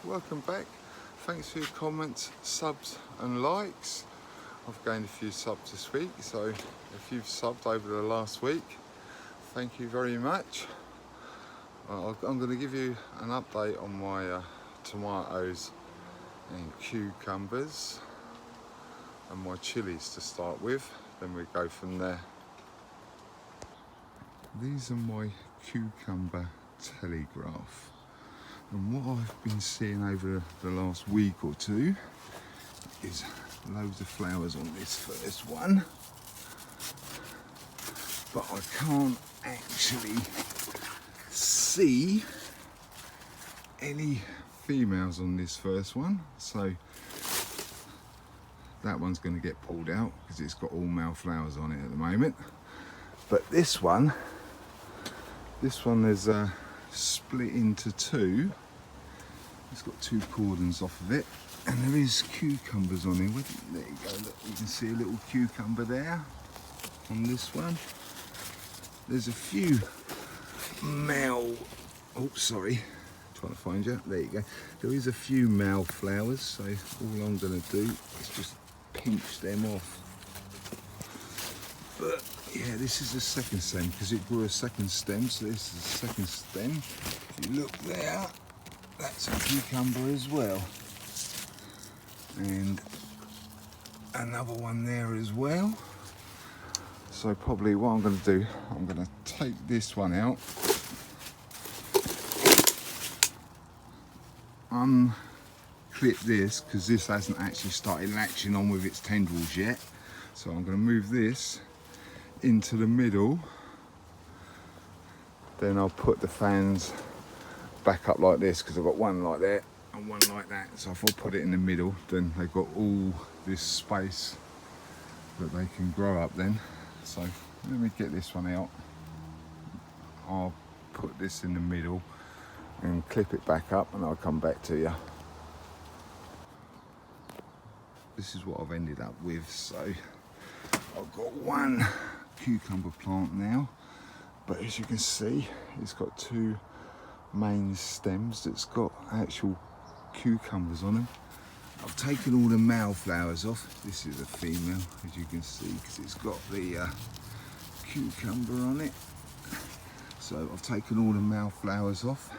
welcome back. Thanks for your comments, subs and likes. I've gained a few subs this week, so if you've subbed over the last week, thank you very much. I'm going to give you an update on my tomatoes and cucumbers and my chilies to start with, then we go from there. These are my cucumber telegraph, and what I've been seeing over the last week or two is loads of flowers on this first one, but I can't actually see any females on this first one, so that one's going to get pulled out because it's got all male flowers on it at the moment. But this one is split into two. It's got two cordons off of it, and there is cucumbers on here. There you go, look, you can see a little cucumber there on this one. There's a few male, oh sorry, trying to find you, there you go. There is a few male flowers, so all I'm going to do is just pinch them off. But yeah, this is the second stem because it grew a second stem, so this is the second stem. If you look there, that's a cucumber as well, and another one there as well. So probably what I'm going to do, I'm going to take this one out, unclip this because this hasn't actually started latching on with its tendrils yet. So I'm going to move this into the middle, then I'll put the fans back up like this because I've got one like that and one like that. So if I put it in the middle, then they've got all this space that they can grow up then. So let me get this one out. I'll put this in the middle and clip it back up, and I'll come back to you. This is what I've ended up with. So I've got one cucumber plant now, but as you can see, it's got two main stems that's got actual cucumbers on them. I've taken all the male flowers off. This is a female, as you can see, because it's got the cucumber on it. So I've taken all the male flowers off.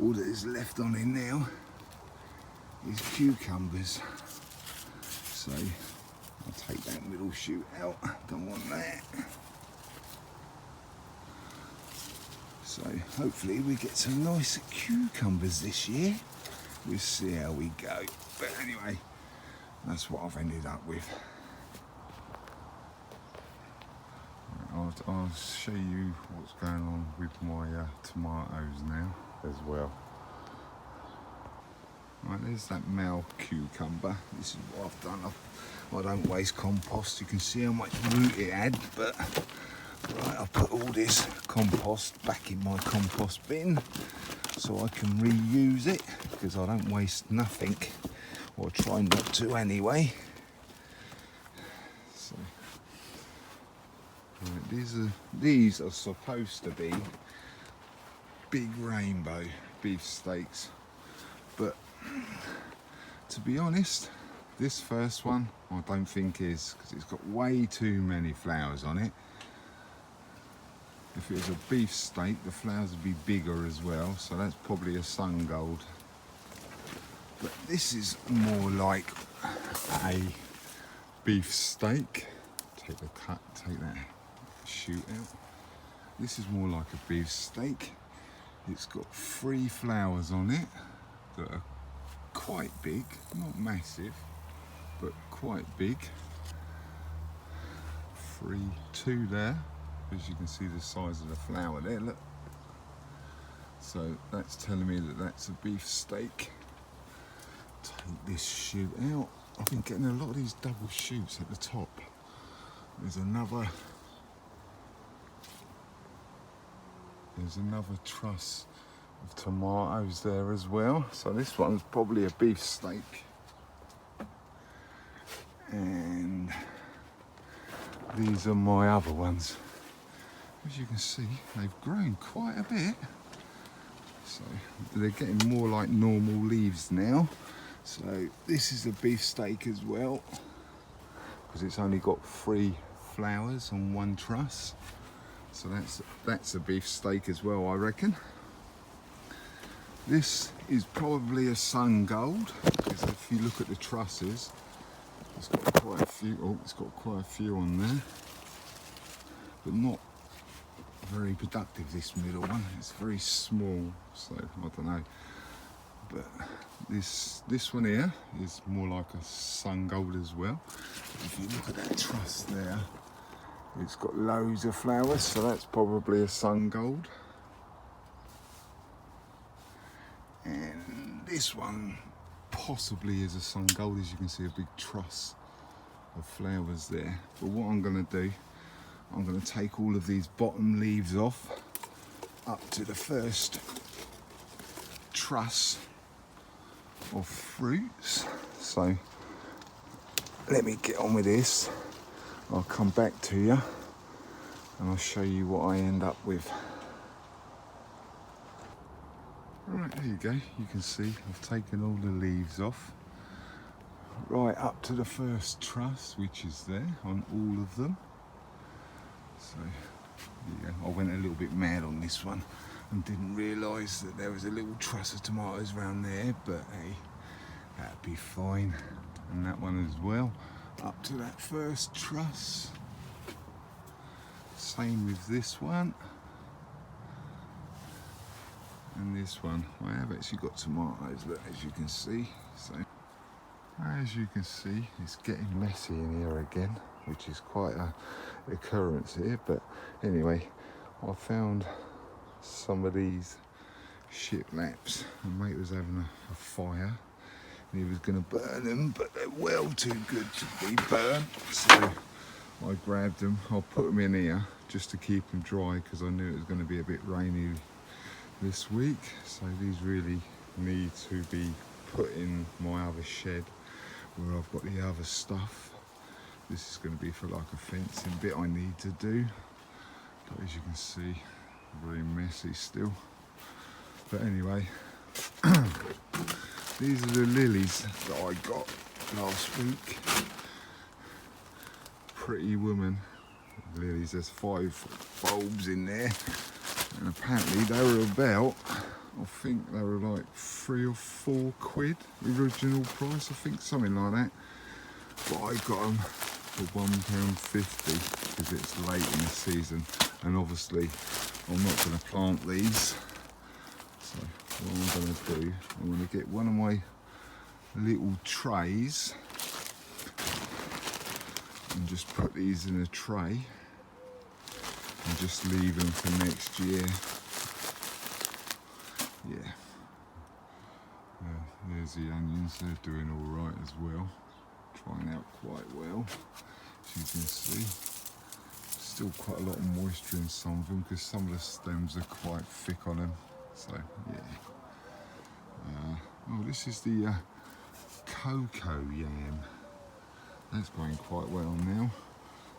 All that is left on it now is cucumbers. So I'll take that middle shoot out, don't want that. So hopefully we get some nice cucumbers this year. We'll see how we go. But anyway, that's what I've ended up with. I'll show you what's going on with my tomatoes now as well. Right, there's that male cucumber. This is what I've done. I don't waste compost. You can see how much root it had, but right, I put all this compost back in my compost bin so I can reuse it, because I don't waste nothing, or try not to anyway. So right, these are supposed to be big rainbow beefsteaks, but to be honest, this first one I don't think is, because it's got way too many flowers on it. If it was a beefsteak, the flowers would be bigger as well, so that's probably a sun gold. But this is more like a beefsteak. Take that shoot out. This is more like a beefsteak. It's got 3 flowers on it that are quite big, not massive, but quite big. 2 there, as you can see the size of the flower there, look. So that's telling me that that's a beefsteak. Take this shoot out. I've been getting a lot of these double shoots at the top. There's another truss of tomatoes there as well. So this one's probably a beefsteak. And these are my other ones. As you can see, they've grown quite a bit. So they're getting more like normal leaves now. So this is a beefsteak as well, because it's only got 3 flowers on 1 truss. So that's a beefsteak as well, I reckon. This is probably a sun gold, because if you look at the trusses, it's got quite a few. Oh, it's got quite a few on there, but not very productive. This middle one, it's very small, so I don't know. But this one here is more like a sun gold as well. If you look at that truss there, it's got loads of flowers, so that's probably a sun gold. And this one possibly is a sun gold. As you can see, a big truss of flowers there. But what I'm going to do, I'm going to take all of these bottom leaves off up to the first truss of fruits. So let me get on with this. I'll come back to you and I'll show you what I end up with. Right, there you go. You can see I've taken all the leaves off right up to the first truss, which is there on all of them. So yeah, I went a little bit mad on this one and didn't realise that there was a little truss of tomatoes around there, but hey, that'd be fine. And that one as well, up to that first truss. Same with this one. And this one, I have actually got tomatoes, look, as you can see. So, as you can see, it's getting messy in here again, which is quite a occurrence here. But anyway, I found some of these shiplaps, and mate was having a fire, and he was going to burn them, but they're well too good to be burnt. So I grabbed them, I'll put them in here just to keep them dry, because I knew it was going to be a bit rainy this week. So these really need to be put in my other shed where I've got the other stuff. This is going to be for like a fencing bit I need to do, but as you can see, very messy still. But anyway, these are the lilies that I got last week. Pretty woman lilies. There's 5 bulbs in there, and apparently they were about, I think they were like 3 or 4 quid original price, I think, something like that. But I got them for £1.50 because it's late in the season, and obviously I'm not going to plant these. So what I'm going to do, I'm going to get one of my little trays and just put these in a tray and just leave them for next year. Yeah. There's the onions, they're doing all right as well. Trying out quite well, as you can see. Still quite a lot of moisture in some of them because some of the stems are quite thick on them. So yeah. Oh, this is the Coco Yam. That's going quite well now.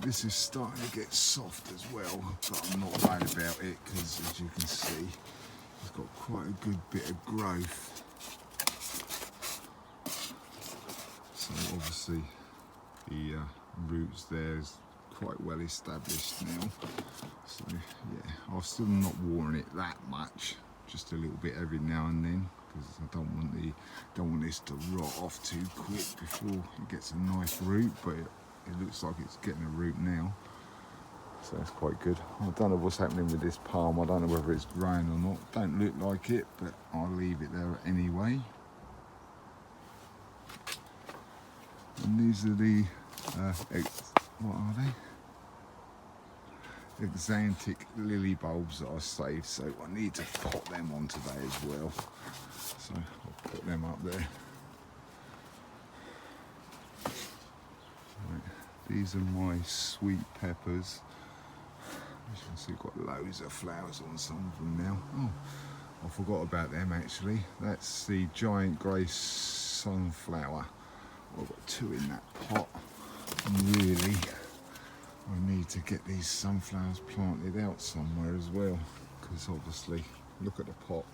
This is starting to get soft as well, but I'm not worried about it because, as you can see, it's got quite a good bit of growth. So obviously the roots there is quite well established now. So yeah, I'm still not watering it that much, just a little bit every now and then, because I don't want this to rot off too quick before it gets a nice root. But it looks like it's getting a root now, so that's quite good. I don't know what's happening with this palm. I don't know whether it's growing or not. Don't look like it, but I'll leave it there anyway. And these are the what are they? Exantic lily bulbs that I saved, so I need to pot them on today as well. So I'll put them up there. Right. These are my sweet peppers. As you can see, I've got loads of flowers on some of them now. Oh, I forgot about them actually. That's the giant grey sunflower. I've got 2 in that pot. And really, I need to get these sunflowers planted out somewhere as well, because obviously Look at the pot.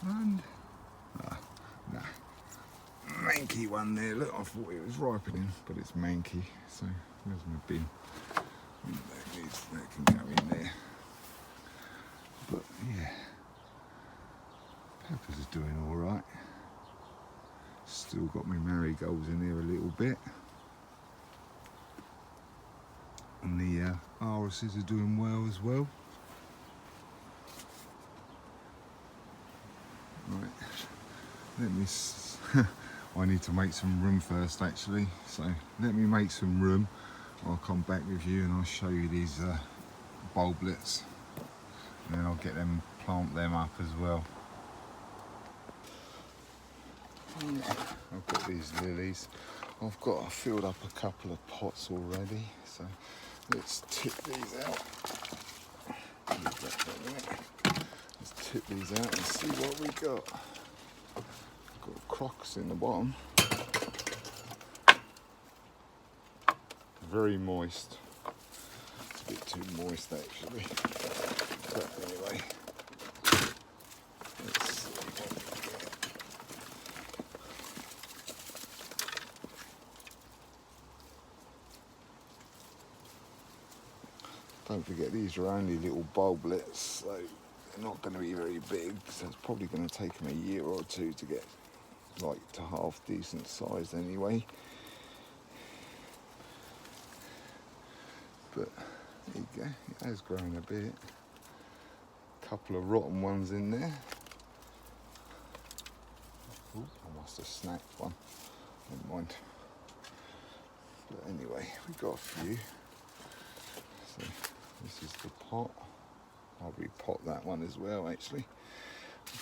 And nah, manky one there. Look, I thought it was ripening, but it's manky. So where's my bin? That can go in there. But yeah, peppers are doing all right. Still got my marigolds in there a little bit, and the irises are doing well as well. Right, let me. I need to make some room first, actually. So let me make some room. I'll come back with you and I'll show you these bulblets, and then I'll get them, plant them up as well. I've got these lilies. I've filled up a couple of pots already, so let's tip these out. Let's tip these out and see what we got. Got crocks in the bottom. Very moist. It's a bit too moist actually. But anyway, let's see what we get. Don't forget, these are only little bulblets, so they're not going to be very big. So it's probably going to take them a year or two to get like to half decent size anyway. But there you go, it has grown a bit. Couple of rotten ones in there. Ooh, I must have snapped one. Never mind. But anyway, we got a few. So this is the pot. I'll repot that one as well actually.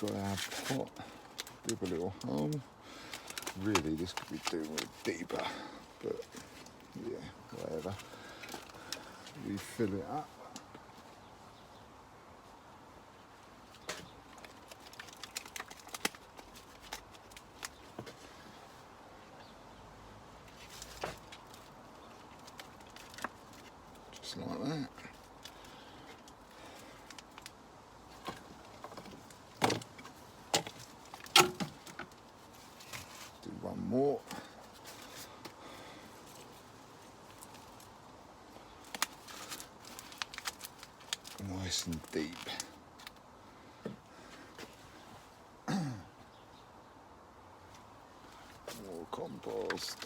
We've got our pot. Give a little hole. Really, this could be doing with deeper, but yeah, whatever. We fill it up. Just like that. Do one more. Nice and deep. More compost.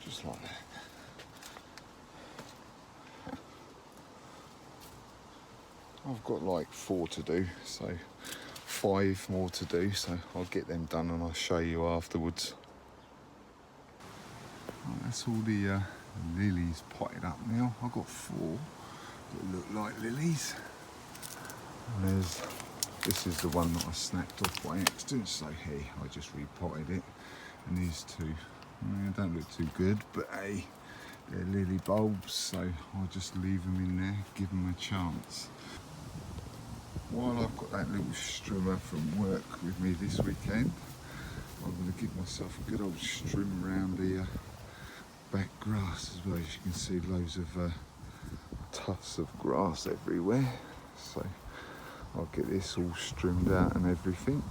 Just like that. I've got like 4 to do, so 5 more to do, so I'll get them done and I'll show you afterwards. Right, that's all the lilies potted up now. I've got 4 that look like lilies. And this is the one that I snapped off by accident, so hey, I just repotted it. And these 2, don't look too good, but hey, they're lily bulbs, so I'll just leave them in there, give them a chance. While I've got that little strimmer from work with me this weekend, I'm going to give myself a good old strim round the back grass as well. As you can see, loads of tufts of grass everywhere. So I'll get this all strimmed out and everything.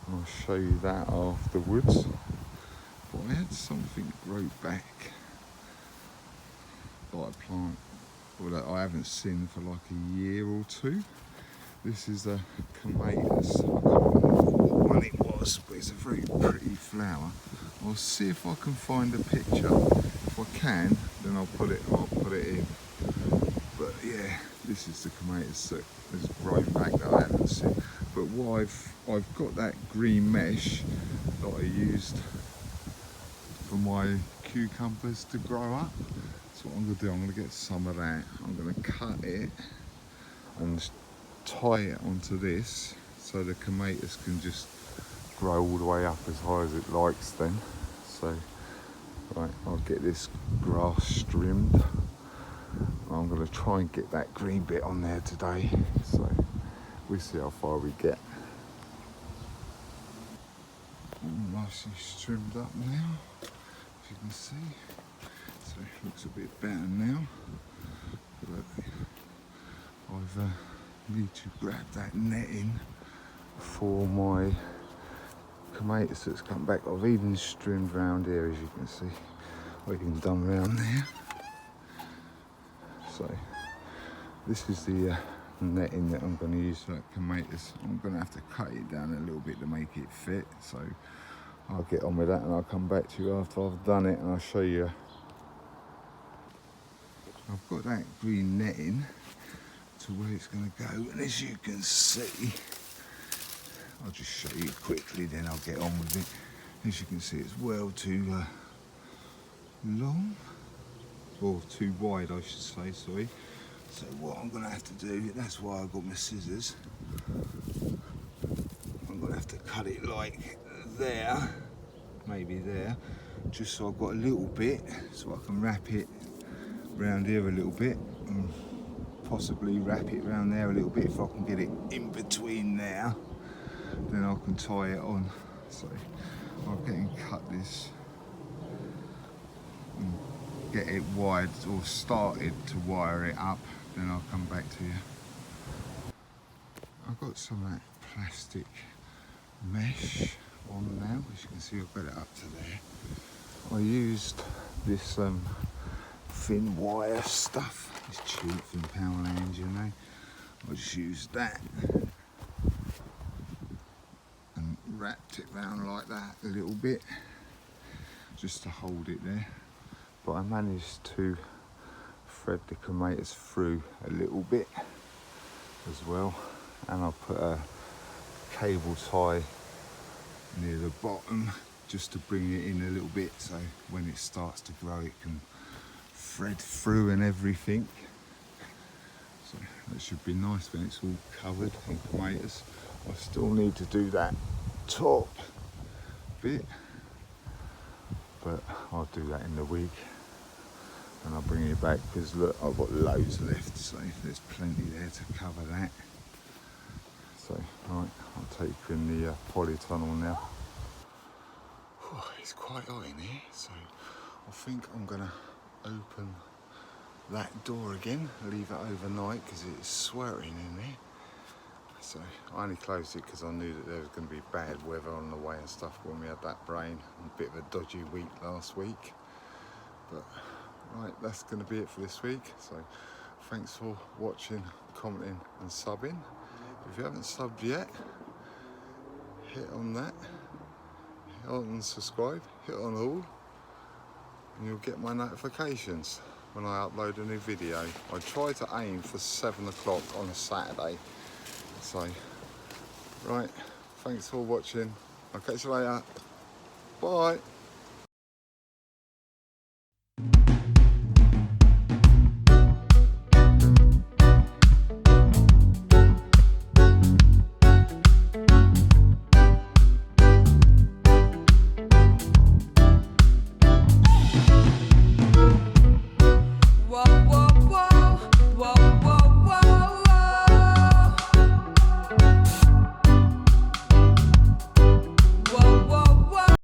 And I'll show you that afterwards. But I had something grow back by a plant that I haven't seen for like a year or 2. This is a clematis. I can't remember what one it was, but it's a very pretty flower. I'll see if I can find a picture. If I can, then I'll put it in. But yeah, this is the clematis that has grown back that I haven't seen. But what I've got that green mesh that I used for my cucumbers to grow up. So what I'm going to do, I'm going to get some of that. I'm going to cut it and tie it onto this so the clematis can just grow all the way up as high as it likes then. So right, I'll get this grass trimmed. I'm going to try and get that green bit on there today, so we'll see how far we get. all nicely trimmed up now, as you can see. So it looks a bit better now. But I've need to grab that netting for my clematis that's come back. I've even trimmed round here, as you can see. I've even done round there. So this is the netting that I'm going to use for that clematis. I'm going to have to cut it down a little bit to make it fit. So I'll get on with that and I'll come back to you after I've done it and I'll show you. I've got that green netting to where it's going to go, and as you can see, I'll just show you quickly, then I'll get on with it. As you can see, it's well too long, or too wide I should say, sorry. So what I'm going to have to do, that's why I've got my scissors, I'm going to have to cut it like there, maybe there, just so I've got a little bit, so I can wrap it round here a little bit, and possibly wrap it around there a little bit. If I can get it in between there, then I can tie it on. So I'll get and cut this and get it wired, or started to wire it up, then I'll come back to you. I've got some of that plastic mesh on now, as you can see. I've got it up to there. I used this thin wire stuff. It's cheap in Poundland, you know. I just used that and wrapped it round like that a little bit, just to hold it there. But I managed to thread the clematis through a little bit as well, and I'll put a cable tie near the bottom just to bring it in a little bit, so when it starts to grow it can thread through and everything. So that should be nice when it's all covered in clematis. I still need to do that top bit, but I'll do that in the week and I'll bring it back, because look, I've got loads left, so there's plenty there to cover that. So right, I'll take you in the polytunnel now. It's quite hot in here, so I think I'm gonna open that door again, leave it overnight because it's sweltering in there. So I only closed it because I knew that there was going to be bad weather on the way and stuff when we had that rain, a bit of a dodgy week last week. But right, that's going to be it for this week. So thanks for watching, commenting and subbing. If you haven't subbed yet, hit on that, hit on subscribe, hit on all, and you'll get my notifications when I upload a new video. I try to aim for 7 o'clock on a Saturday. So, right, thanks for watching. I'll catch you later. Bye.